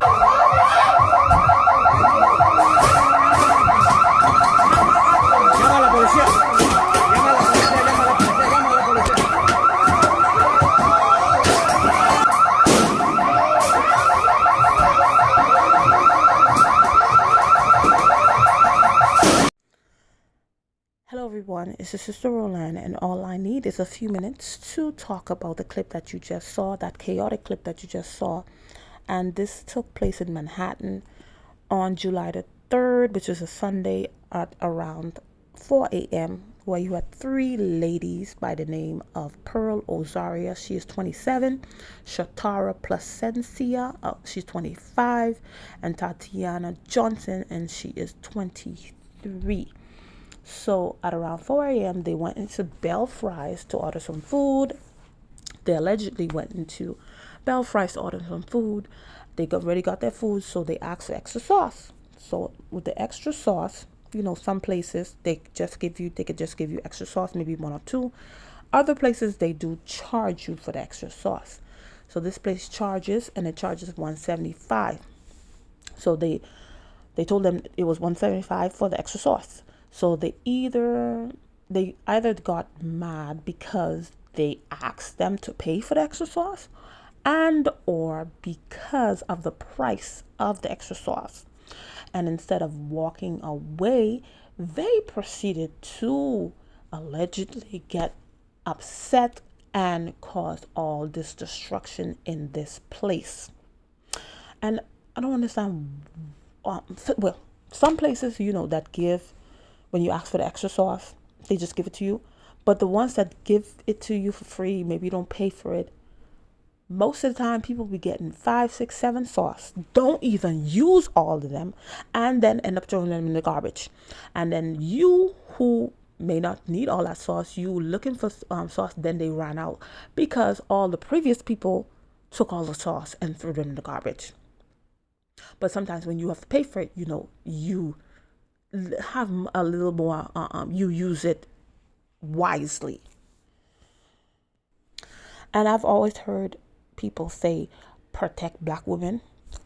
Llama a la policía. Llama a la policía, llama a la policía, llama a la policía. Hello everyone, it's your sister Roland, and all I need is a few minutes to talk about the clip that you just saw, that chaotic clip that you just saw. And this took place in Manhattan on July the 3rd, which is a Sunday, at around 4 a.m., where you had three ladies by the name of Pearl Ozaria, she is 27, Shatara Placencia, she's 25, and Tatiana Johnson, and she is 23. So at around 4 a.m., they went into Bell Fries to order some food. They allegedly went into Bell Fries to order some food. They already got their food, so they asked for extra sauce. So with the extra sauce, you know, some places they could just give you extra sauce, maybe one or two. Other places they do charge you for the extra sauce. So this place charges, and it charges $175. So they told them it was $175 for the extra sauce. So they either got mad because they asked them to pay for the extra sauce, and or because of the price of the extra sauce. And instead of walking away, they proceeded to allegedly get upset and cause all this destruction in this place. And I don't understand. Well, some places, you know, that give, when you ask for the extra sauce, they just give it to you. But the ones that give it to you for free, maybe you don't pay for it, most of the time people be getting 5, 6, 7 sauce, don't even use all of them, and then end up throwing them in the garbage. And then you, who may not need all that sauce, you looking for sauce, then they ran out because all the previous people took all the sauce and threw them in the garbage. But sometimes when you have to pay for it, you know, you have a little more, you use it wisely. And I've always heard people say protect black women,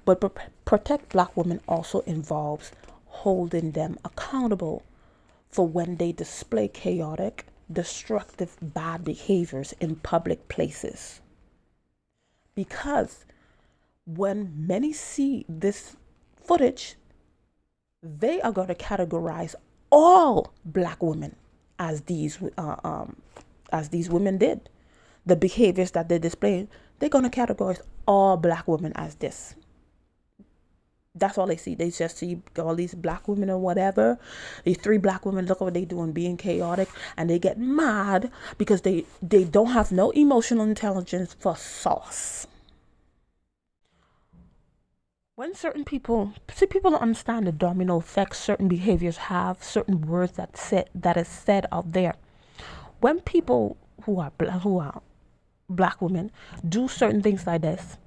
but protect black women also involves holding them accountable for when they display chaotic, destructive, bad behaviors in public places. Because when many see this footage, they are going to categorize all black women as these women did. The behaviors that they display, they're going to categorize all black women as this. That's all they see. They just see all these black women or whatever. These three black women, look what they doing, being chaotic, and they get mad because they don't have no emotional intelligence for sauce. When certain people don't understand the domino effect certain behaviors have, certain words that is said out there. When people who are black women do certain things like this,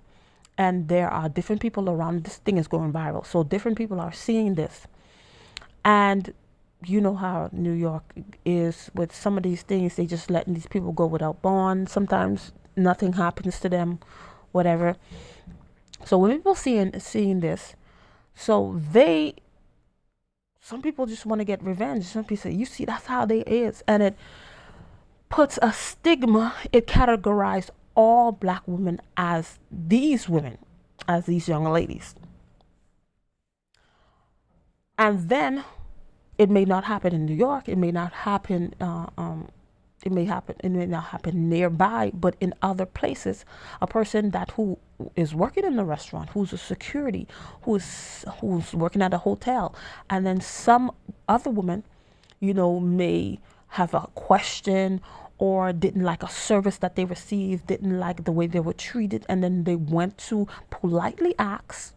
and there are different people around, this thing is going viral, so different people are seeing this. And you know how New York is with some of these things, they just letting these people go without bond. Sometimes nothing happens to them, whatever. So when people seeing this, so some people just want to get revenge. Some people say, you see, that's how they is. And it puts a stigma, it categorizes all black women as these women, as these young ladies. And then it may not happen in New York, it may not happen it may not happen nearby, but in other places, a person who is working in the restaurant, who's a security, who's working at a hotel, and then some other woman, you know, may have a question or didn't like a service that they received, didn't like the way they were treated, and then they went to politely ask.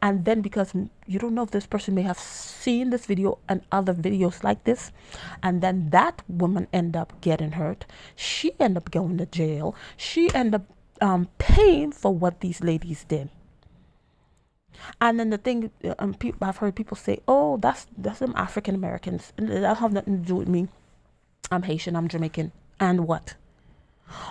And then because you don't know if this person may have seen this video and other videos like this, and then that woman end up getting hurt, she end up going to jail, she end up paying for what these ladies did. And then the thing, I've heard people say, oh, that's them African Americans, that have nothing to do with me, I'm Haitian, I'm Jamaican, and what?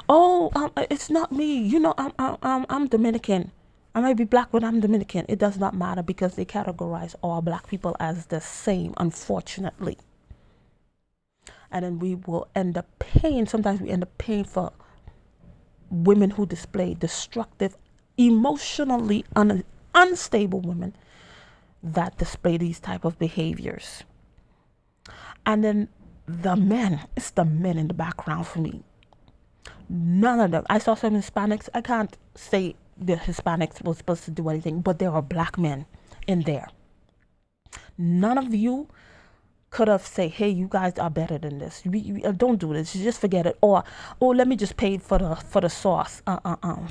Oh, it's not me, you know, I'm Dominican. I might be black, but I'm Dominican. It does not matter because they categorize all black people as the same, unfortunately. And then we will end up paying, sometimes we end up paying for women who display destructive, emotionally unstable women that display these type of behaviors. And then the men, it's the men in the background for me. None of them. I saw some Hispanics. I can't say the Hispanics were supposed to do anything, but there are black men in there. None of you could have said, hey, you guys are better than this. Don't do this. You just forget it. Or, oh, let me just pay for the sauce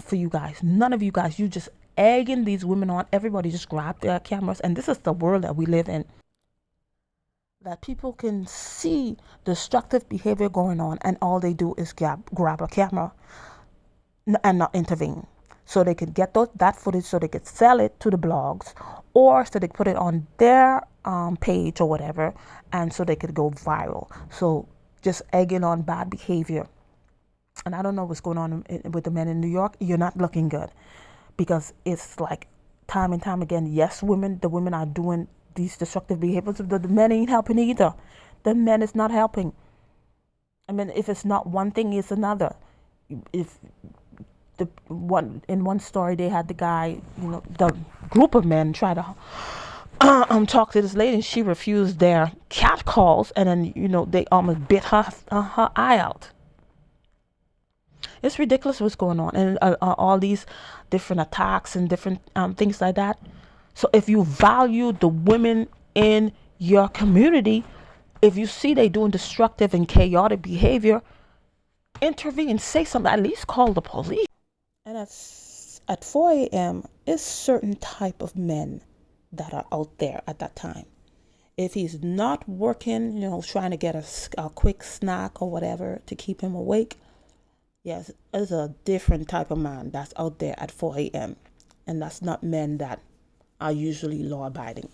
for you guys. None of you guys. You just egging these women on. Everybody just grab their cameras. And this is the world that we live in. That people can see destructive behavior going on, and all they do is grab a camera and not intervene. So they could get that footage so they could sell it to the blogs, or so they could put it on their page or whatever, and so they could go viral. So just egging on bad behavior. And I don't know what's going on with the men in New York. You're not looking good, because it's like time and time again. Yes, the women are doing these destructive behaviors. The men ain't helping either. The men is not helping. I mean, if it's not one thing, it's another. If in one story they had the guy, the group of men try to talk to this lady, and she refused their cat calls, and then they almost bit her eye out. It's ridiculous what's going on, and all these different attacks and different things like that. So if you value the women in your community, if you see they doing destructive and chaotic behavior, intervene, say something, at least call the police. And at 4 a.m., it's certain type of men that are out there at that time. If he's not working, trying to get a quick snack or whatever to keep him awake, yes, there's a different type of man that's out there at 4 a.m. And that's not men that are usually law-abiding.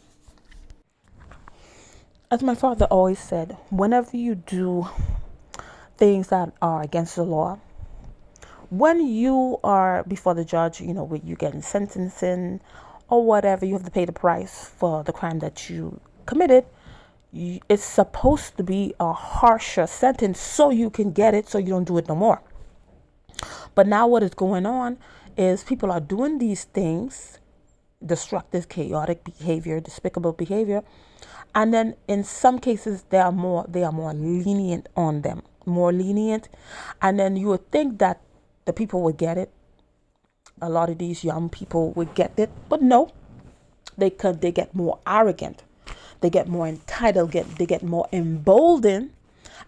As my father always said, whenever you do things that are against the law, when you are before the judge, when you're getting sentencing or whatever, you have to pay the price for the crime that you committed. It's supposed to be a harsher sentence so you can get it, so you don't do it no more. But now what is going on is people are doing these things, destructive, chaotic behavior, despicable behavior, and then in some cases they are more lenient on them, more lenient, and then you would think that the people would get it. A lot of these young people would get it, but no, they get more arrogant, they get more entitled, they get more emboldened,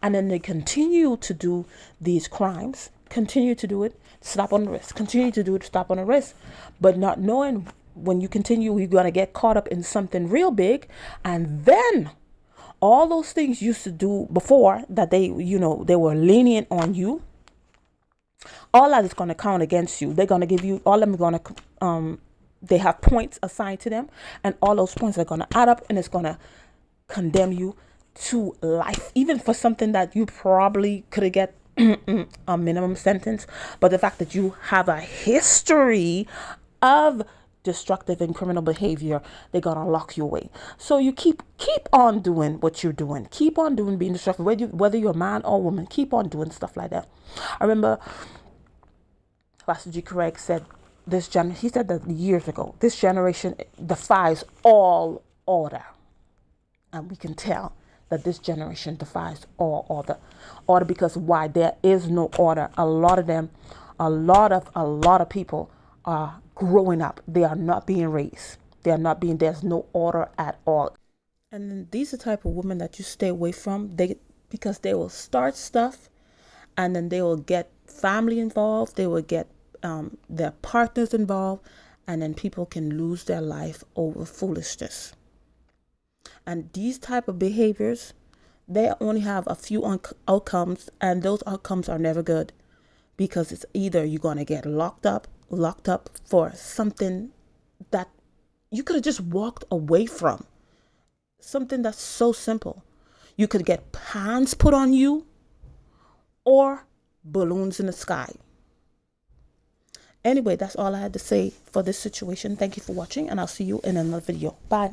and then they continue to do these crimes, continue to do it, slap on the wrist, continue to do it, slap on the wrist, but not knowing when you continue, you're going to get caught up in something real big. And then all those things you used to do before that they were lenient on you, all that is going to count against you. They're going to give you, all of them are going to, they have points assigned to them, and all those points are going to add up, and it's going to condemn you to life, even for something that you probably could have get a minimum sentence. But the fact that you have a history of destructive and criminal behavior, they're gonna lock you away. So you keep on doing what you're doing. Keep on doing being destructive, whether you're a man or woman. Keep on doing stuff like that. I remember Pastor G. Craig said he said that years ago, this generation defies all order. And we can tell that this generation defies all order because why? There is no order. A lot of people are growing up. They are not being raised. There's no order at all. And then these are the type of women that you stay away from. Because they will start stuff, and then they will get family involved. They will get their partners involved, and then people can lose their life over foolishness. And these type of behaviors, they only have a few outcomes, and those outcomes are never good, because it's either you're going to get locked up for something that you could have just walked away from. Something that's so simple. You could get pants put on you or balloons in the sky. Anyway, that's all I had to say for this situation. Thank you for watching, and I'll see you in another video. Bye.